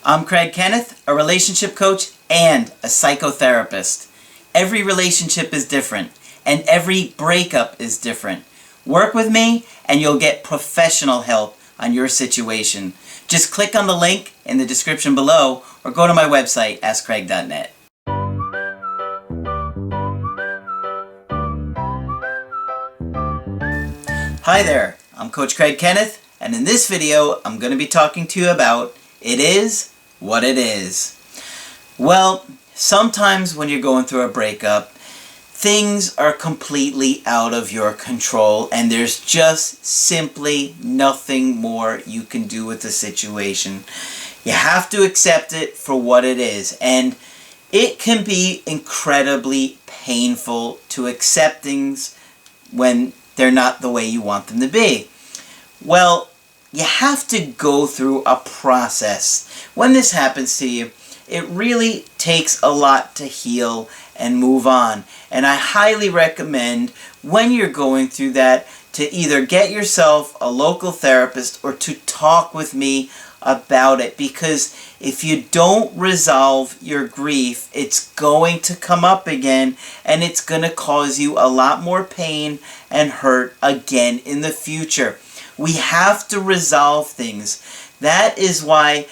I'm Kenneth, a relationship coach and a psychotherapist. Every relationship is different, and every breakup is different. Work with me, and you'll get professional help on your situation. Just click on the link in the description below, or go to my website, askcraig.net. Hi there, I'm Coach Craig Kenneth, and in this video, I'm going to be talking to you about it is what it is. Well, sometimes when you're going through a breakup, things are completely out of your control, and there's just simply nothing more you can do with the situation. You have to accept it for what it is, and it can be incredibly painful to accept things when they're not the way you want them to be. Well, you have to go through a process. When this happens to you, it really takes a lot to heal and move on. And I highly recommend, when you're going through that, to either get yourself a local therapist or to talk with me about it. Because if you don't resolve your grief, it's going to come up again, and it's going to cause you a lot more pain and hurt again in the future. We have to resolve things. That is why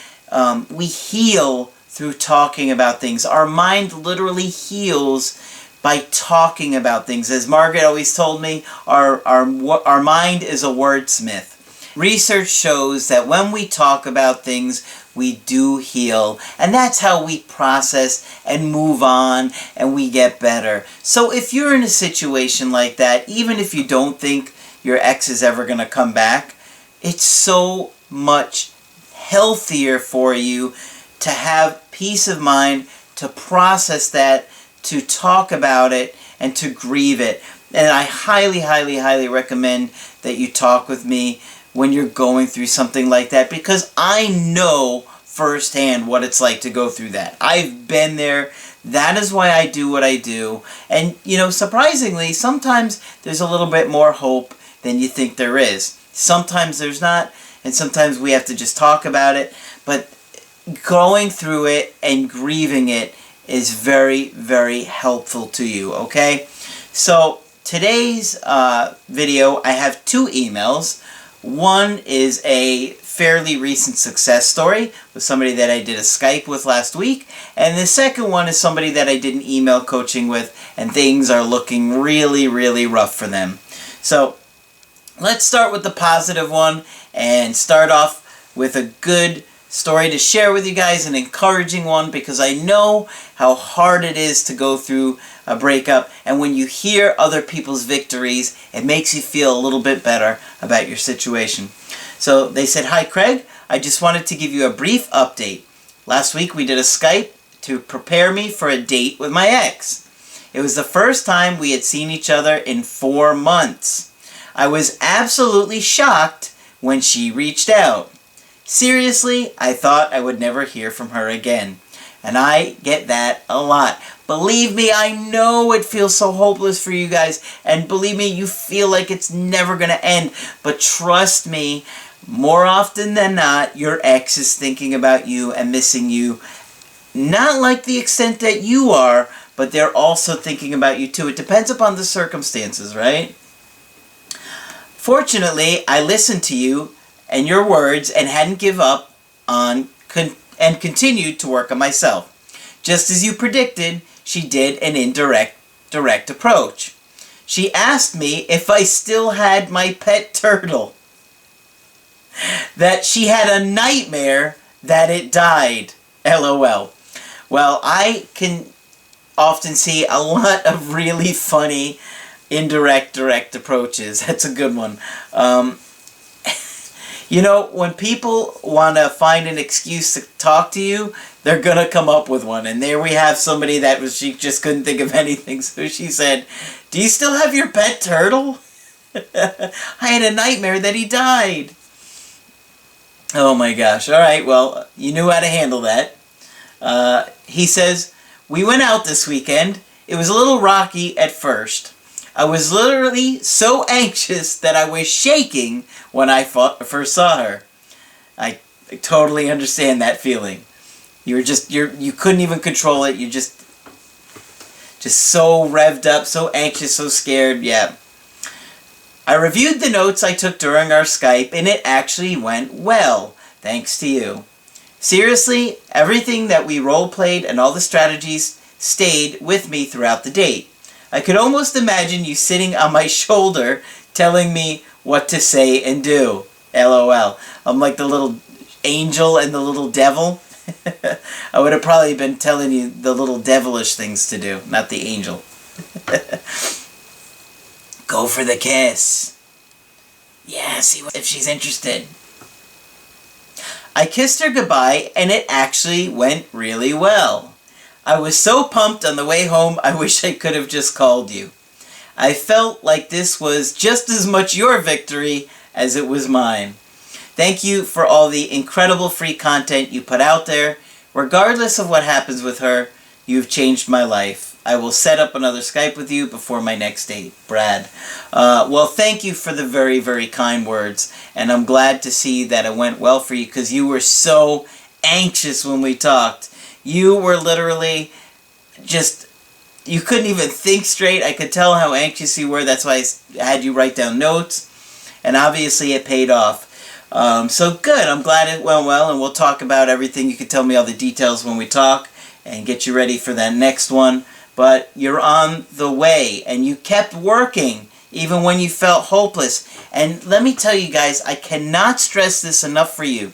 we heal through talking about things. Our mind literally heals by talking about things. As Margaret always told me, our mind is a wordsmith. Research shows that when we talk about things, we do heal. And that's how we process and move on, and we get better. So if you're in a situation like that, even if you don't think your ex is ever going to come back, it's so much healthier for you to have peace of mind, to process that, to talk about it, and to grieve it. And I highly, highly, highly recommend that you talk with me when you're going through something like that, because I know firsthand what it's like to go through that. I've been there. That is why I do what I do. And, surprisingly, sometimes there's a little bit more hope than you think there is. Sometimes there's not, and sometimes we have to just talk about it. But going through it and grieving it is very, very helpful to you, okay? So today's video, I have two emails. One is a fairly recent success story with somebody that I did a Skype with last week. And the second one is somebody that I did an email coaching with, and things are looking really, really rough for them. So let's start with the positive one and start off with a good story to share with you guys, an encouraging one, because I know how hard it is to go through a breakup, and when you hear other people's victories, it makes you feel a little bit better about your situation. So they said, "Hi Craig, I just wanted to give you a brief update. Last week we did a Skype to prepare me for a date with my ex. It was the first time we had seen each other in 4 months. I was absolutely shocked when she reached out. Seriously, I thought I would never hear from her again." And I get that a lot. Believe me, I know it feels so hopeless for you guys. And believe me, you feel like it's never going to end. But trust me, more often than not, your ex is thinking about you and missing you. Not like the extent that you are, but they're also thinking about you too. It depends upon the circumstances, right? Fortunately, I listened to you and your words and hadn't give up on and continued to work on myself. Just as you predicted, she did an direct approach. She asked me if I still had my pet turtle, that she had a nightmare that it died. LOL. Well, I can often see a lot of really funny direct approaches. That's a good one. When people want to find an excuse to talk to you, they're going to come up with one. And there we have somebody she just couldn't think of anything. So she said, "Do you still have your pet turtle? I had a nightmare that he died." Oh my gosh. All right, well, you knew how to handle that. He says, "We went out this weekend. It was a little rocky at first. I was literally so anxious that I was shaking when I first saw her. I totally understand that feeling. You couldn't even control it. You're just so revved up, so anxious, so scared. Yeah. I reviewed the notes I took during our Skype, and it actually went well, thanks to you. Seriously, everything that we role-played and all the strategies stayed with me throughout the date. I could almost imagine you sitting on my shoulder telling me what to say and do. LOL. I'm like the little angel and the little devil. I would have probably been telling you the little devilish things to do, not the angel. Go for the kiss. Yeah, see if she's interested. I kissed her goodbye, and it actually went really well. I was so pumped on the way home, I wish I could have just called you. I felt like this was just as much your victory as it was mine. Thank you for all the incredible free content you put out there. Regardless of what happens with her, you've changed my life. I will set up another Skype with you before my next date. Brad. Well, thank you for the very, very kind words. And I'm glad to see that it went well for you, because you were so anxious when we talked. You were literally just, you couldn't even think straight. I could tell how anxious you were. That's why I had you write down notes. And obviously it paid off. So good. I'm glad it went well. And we'll talk about everything. You can tell me all the details when we talk and get you ready for that next one. But you're on the way, and you kept working even when you felt hopeless. And let me tell you guys, I cannot stress this enough for you.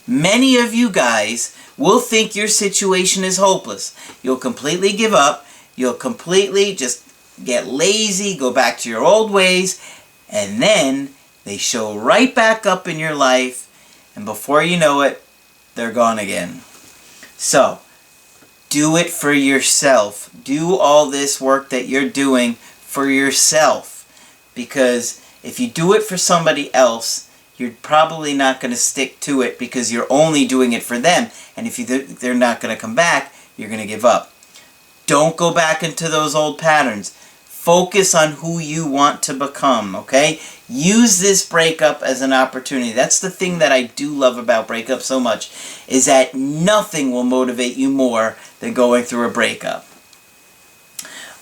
Many of you guys will think your situation is hopeless. You'll completely give up. You'll completely just get lazy, go back to your old ways, and then they show right back up in your life, and before you know it, they're gone again. So, do it for yourself. Do all this work that you're doing for yourself. Because if you do it for somebody else, you're probably not going to stick to it, because you're only doing it for them. And if they're not going to come back, you're going to give up. Don't go back into those old patterns. Focus on who you want to become, okay? Use this breakup as an opportunity. That's the thing that I do love about breakup so much, is that nothing will motivate you more than going through a breakup.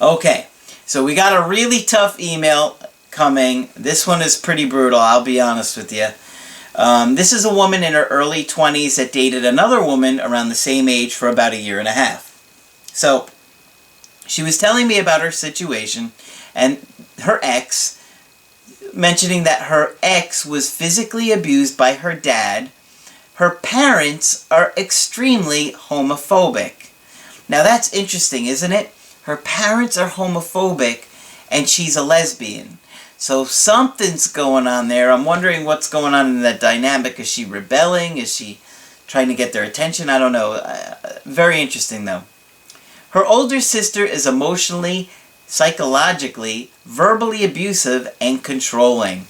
Okay, so we got a really tough email coming. This one is pretty brutal, I'll be honest with you. This is a woman in her early 20s that dated another woman around the same age for about a year and a half. So, she was telling me about her situation and her ex, mentioning that her ex was physically abused by her dad. Her parents are extremely homophobic. Now that's interesting, isn't it? Her parents are homophobic and she's a lesbian. So something's going on there. I'm wondering what's going on in that dynamic. Is she rebelling? Is she trying to get their attention? I don't know. Very interesting though. Her older sister is emotionally, psychologically, verbally abusive, and controlling.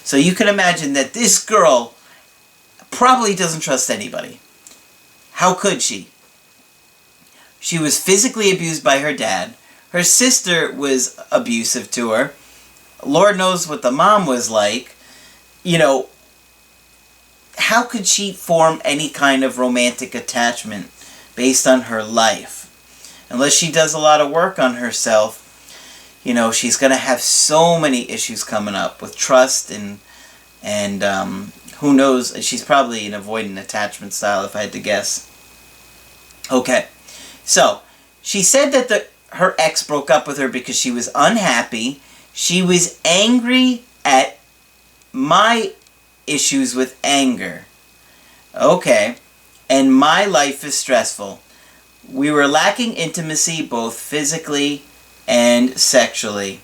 So you can imagine that this girl probably doesn't trust anybody. How could she? She was physically abused by her dad. Her sister was abusive to her. Lord knows what the mom was like. You know, how could she form any kind of romantic attachment based on her life? Unless she does a lot of work on herself, you know, she's going to have so many issues coming up with trust and who knows, she's probably an avoidant attachment style if I had to guess. Okay, so she said that her ex broke up with her because she was unhappy. She was angry at my issues with anger. Okay, and my life is stressful. We were lacking intimacy both physically and sexually.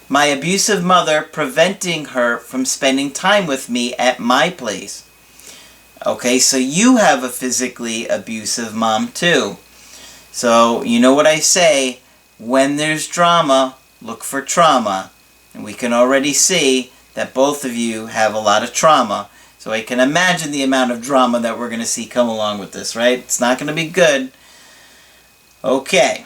My abusive mother preventing her from spending time with me at my place. Okay, so you have a physically abusive mom too. So, you know what I say, when there's drama, look for trauma. And we can already see that both of you have a lot of trauma. So I can imagine the amount of drama that we're going to see come along with this, right? It's not going to be good. Okay,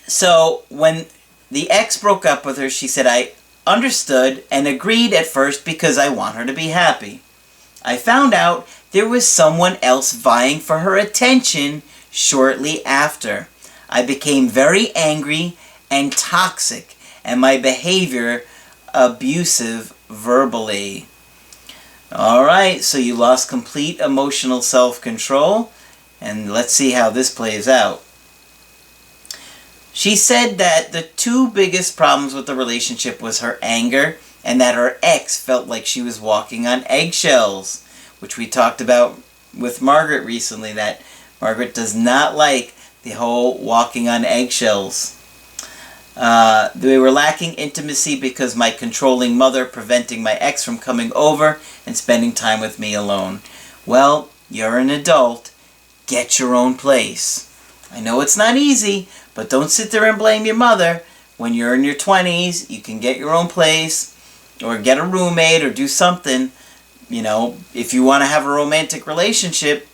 so when the ex broke up with her, she said, I understood and agreed at first because I want her to be happy. I found out there was someone else vying for her attention shortly after. I became very angry and toxic, and my behavior abusive verbally. Alright, so you lost complete emotional self-control, and let's see how this plays out. She said that the two biggest problems with the relationship was her anger and that her ex felt like she was walking on eggshells, which we talked about with Margaret recently, that Margaret does not like the whole walking on eggshells. They were lacking intimacy because my controlling mother preventing my ex from coming over and spending time with me alone. Well, you're an adult. Get your own place. I know it's not easy, but don't sit there and blame your mother. When you're in your 20s, you can get your own place or get a roommate or do something. You know, if you want to have a romantic relationship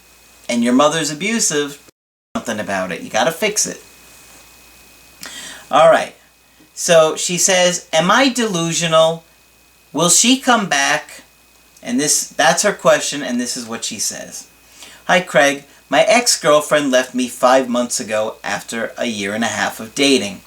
and your mother's abusive, do something about it. You got to fix it. All right. So she says, am I delusional? Will she come back? And that's her question, and this is what she says. Hi, Craig. My ex-girlfriend left me 5 months ago after a year and a half of dating.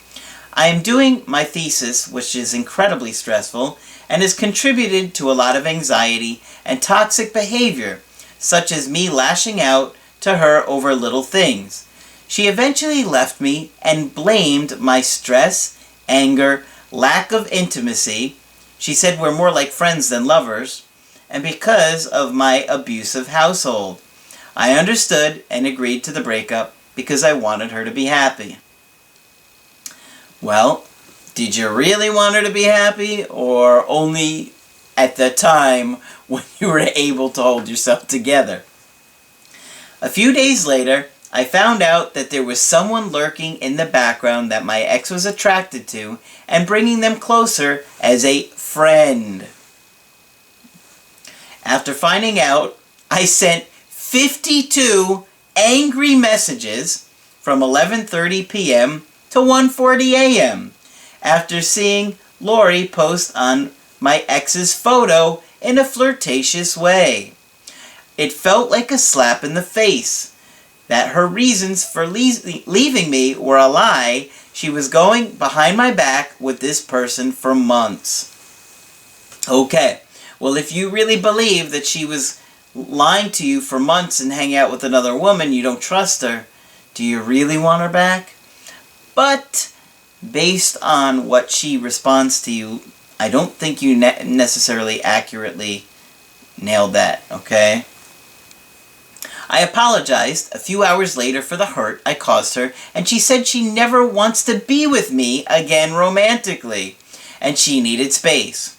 I am doing my thesis, which is incredibly stressful, and has contributed to a lot of anxiety and toxic behavior, such as me lashing out to her over little things. She eventually left me and blamed my stress, anger, lack of intimacy. She said we're more like friends than lovers, and because of my abusive household. I understood and agreed to the breakup because I wanted her to be happy. Well, did you really want her to be happy, or only at the time when you were able to hold yourself together? A few days later, I found out that there was someone lurking in the background that my ex was attracted to and bringing them closer as a friend. After finding out, I sent 52 angry messages from 11:30 p.m. to 1:40 a.m. after seeing Lori post on my ex's photo in a flirtatious way. It felt like a slap in the face that her reasons for leaving me were a lie. She was going behind my back with this person for months. Okay, well, if you really believe that she was lying to you for months and hanging out with another woman, you don't trust her, do you really want her back? But based on what she responds to you, I don't think you necessarily accurately nailed that, okay? I apologized a few hours later for the hurt I caused her, and she said she never wants to be with me again romantically, and she needed space.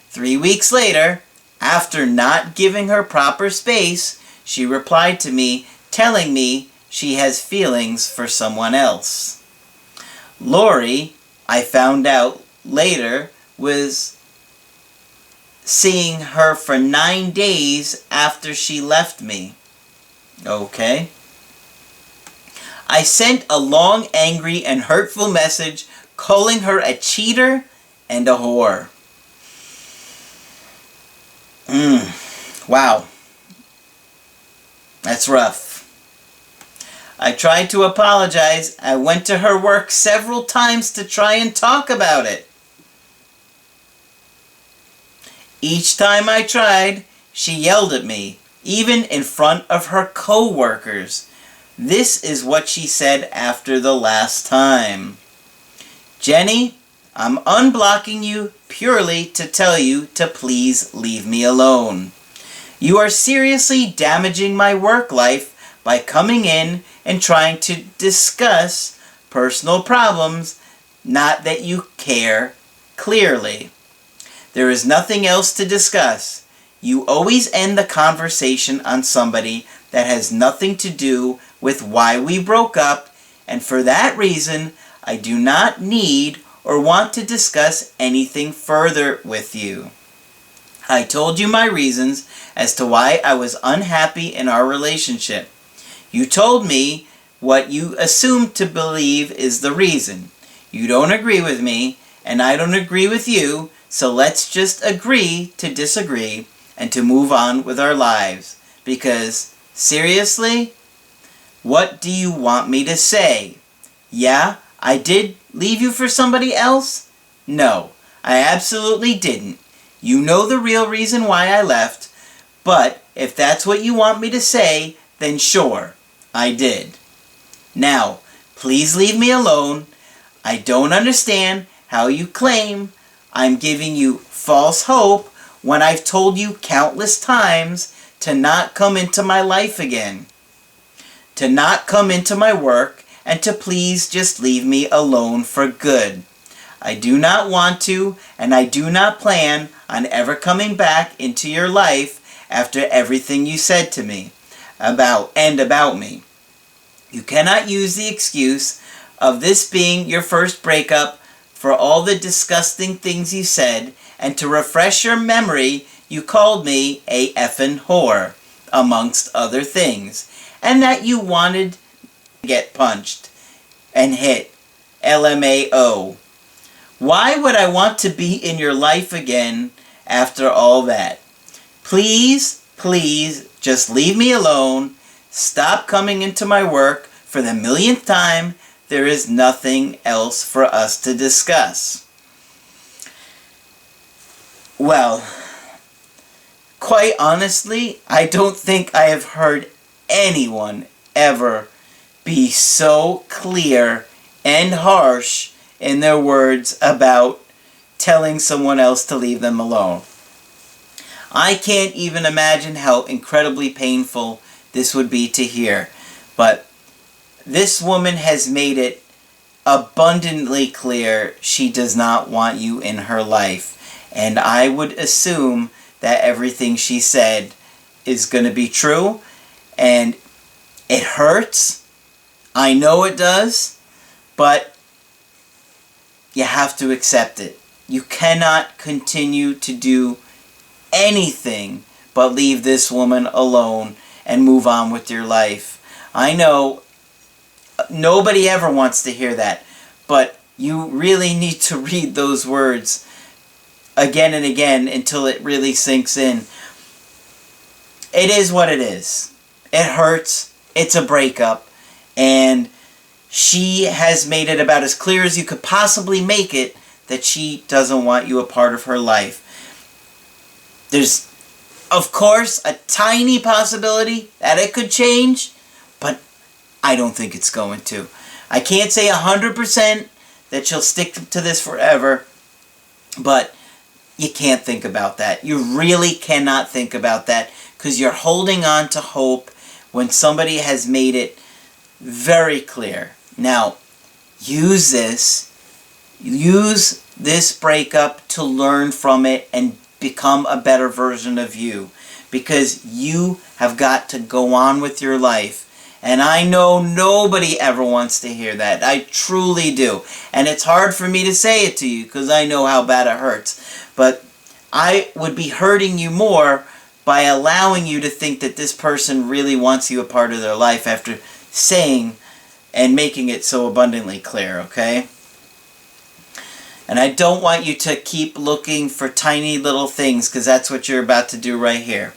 3 weeks later, after not giving her proper space, she replied to me, telling me she has feelings for someone else. Lori, I found out later, was seeing her for 9 days after she left me. Okay. I sent a long, angry, and hurtful message calling her a cheater and a whore. Wow. That's rough. I tried to apologize. I went to her work several times to try and talk about it. Each time I tried, she yelled at me, even in front of her co-workers. This is what she said after the last time. Jenny, I'm unblocking you purely to tell you to please leave me alone. You are seriously damaging my work life by coming in and trying to discuss personal problems, not that you care clearly. There is nothing else to discuss. You always end the conversation on somebody that has nothing to do with why we broke up, and for that reason, I do not need or want to discuss anything further with you. I told you my reasons as to why I was unhappy in our relationship. You told me what you assumed to believe is the reason. You don't agree with me, and I don't agree with you, so let's just agree to disagree, and to move on with our lives. Because, seriously, what do you want me to say? Yeah, I did leave you for somebody else? No, I absolutely didn't. You know the real reason why I left, but if that's what you want me to say, then sure, I did. Now, please leave me alone. I don't understand how you claim I'm giving you false hope when I've told you countless times to not come into my life again, to not come into my work, and to please just leave me alone for good. I do not want to, and I do not plan on ever coming back into your life after everything you said to me about me. You cannot use the excuse of this being your first breakup for all the disgusting things you said, and to refresh your memory, you called me a effing whore, amongst other things, and that you wanted to get punched and hit. LMAO. Why would I want to be in your life again after all that? Please, please, just leave me alone. Stop coming into my work for the millionth time. There is nothing else for us to discuss. Well, quite honestly, I don't think I have heard anyone ever be so clear and harsh in their words about telling someone else to leave them alone. I can't even imagine how incredibly painful this would be to hear, but this woman has made it abundantly clear she does not want you in her life. And I would assume that everything she said is going to be true. And it hurts. I know it does. But you have to accept it. You cannot continue to do anything but leave this woman alone and move on with your life. I know nobody ever wants to hear that, but you really need to read those words again and again until it really sinks in. It is what it is. It hurts. It's a breakup. And she has made it about as clear as you could possibly make it that she doesn't want you a part of her life. There's, of course, a tiny possibility that it could change, but I don't think it's going to. I can't say 100% that she'll stick to this forever, but you can't think about that. You really cannot think about that because you're holding on to hope when somebody has made it very clear. Now, use this breakup to learn from it and become a better version of you, because you have got to go on with your life. And I know nobody ever wants to hear that. I truly do. And it's hard for me to say it to you because I know how bad it hurts. But I would be hurting you more by allowing you to think that this person really wants you a part of their life after saying and making it so abundantly clear, okay? And I don't want you to keep looking for tiny little things, because that's what you're about to do right here.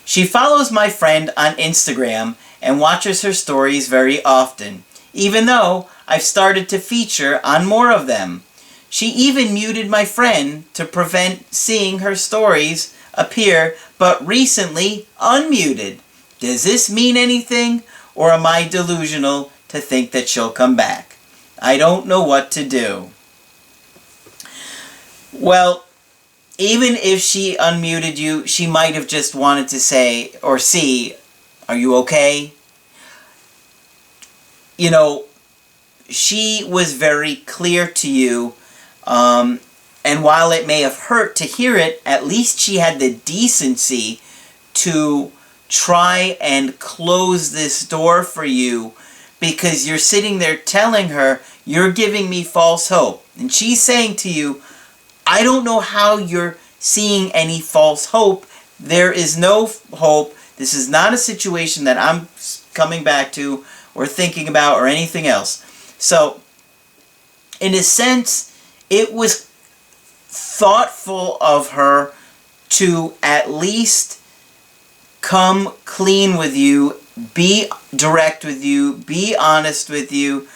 She follows my friend on Instagram and watches her stories very often, even though I've started to feature on more of them. She even muted my friend to prevent seeing her stories appear, but recently unmuted. Does this mean anything, or am I delusional to think that she'll come back? I don't know what to do. Well, even if she unmuted you, she might have just wanted to say or see, are you okay? You know, she was very clear to you, and while it may have hurt to hear it, at least she had the decency to try and close this door for you, because you're sitting there telling her, you're giving me false hope. And she's saying to you, I don't know how you're seeing any false hope. There is no hope. This is not a situation that I'm coming back to or thinking about or anything else. So, in a sense, it was thoughtful of her to at least come clean with you, be direct with you, be honest with you.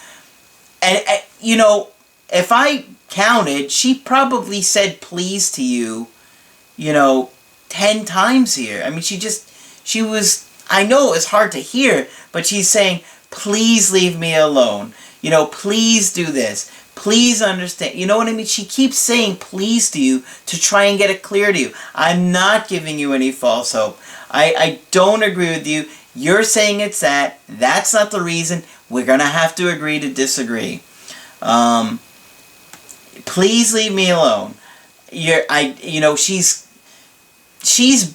And, you know, if I counted, she probably said please to you, you know, 10 times here. I mean, she was, I know it's hard to hear, but she's saying, please leave me alone. You know, please do this. Please understand. You know what I mean? She keeps saying please to you to try and get it clear to you. I'm not giving you any false hope. I don't agree with you. You're saying it's that. That's not the reason. We're going to have to agree to disagree. Please leave me alone. You know, she's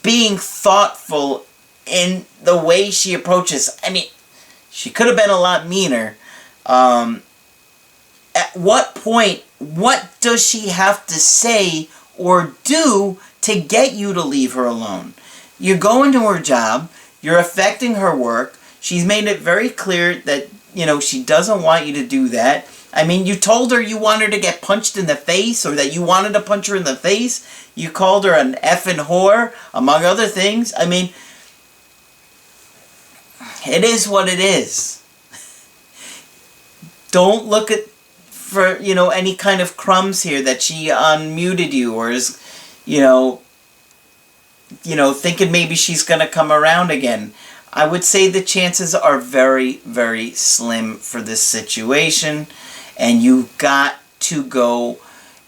being thoughtful in the way she approaches. I mean, she could have been a lot meaner. At what point, what does she have to say or do to get you to leave her alone? You're going to her job. You're affecting her work. She's made it very clear that, you know, she doesn't want you to do that. I mean, you told her you wanted her to get punched in the face, or that you wanted to punch her in the face. You called her an effing whore, among other things. I mean, it is what it is. Don't look for, you know, any kind of crumbs here that she unmuted you or is, you know, thinking maybe she's going to come around again. I would say the chances are very, very slim for this situation. And you've got to go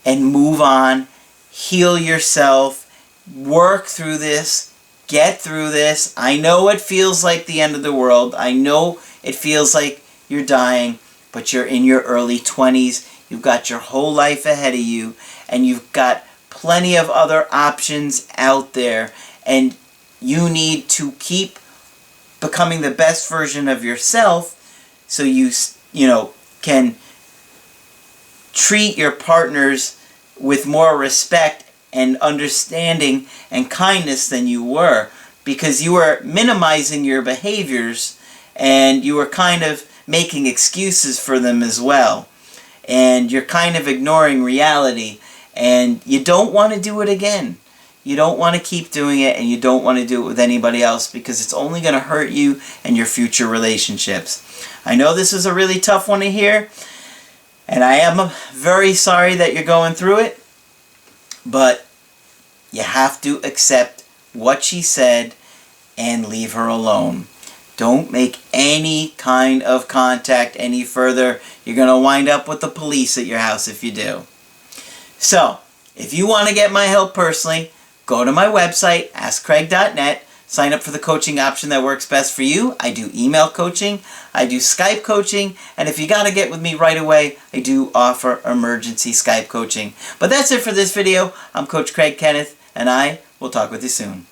and move on, heal yourself, work through this, get through this. I know it feels like the end of the world. I know it feels like you're dying, but you're in your early 20s. You've got your whole life ahead of you, and you've got plenty of other options out there. And you need to keep becoming the best version of yourself so you know, can treat your partners with more respect and understanding and kindness than you were, because you were minimizing your behaviors and you were kind of making excuses for them as well, and you're kind of ignoring reality, and you don't want to do it again. You don't want to keep doing it, and you don't want to do it with anybody else, because it's only going to hurt you and your future relationships. I know this is a really tough one to hear, and I am very sorry that you're going through it, but you have to accept what she said and leave her alone. Don't make any kind of contact any further. You're going to wind up with the police at your house if you do. So, if you want to get my help personally, go to my website, askcraig.net. Sign up for the coaching option that works best for you. I do email coaching, I do Skype coaching, and if you got to get with me right away, I do offer emergency Skype coaching. But that's it for this video. I'm Coach Craig Kenneth, and I will talk with you soon.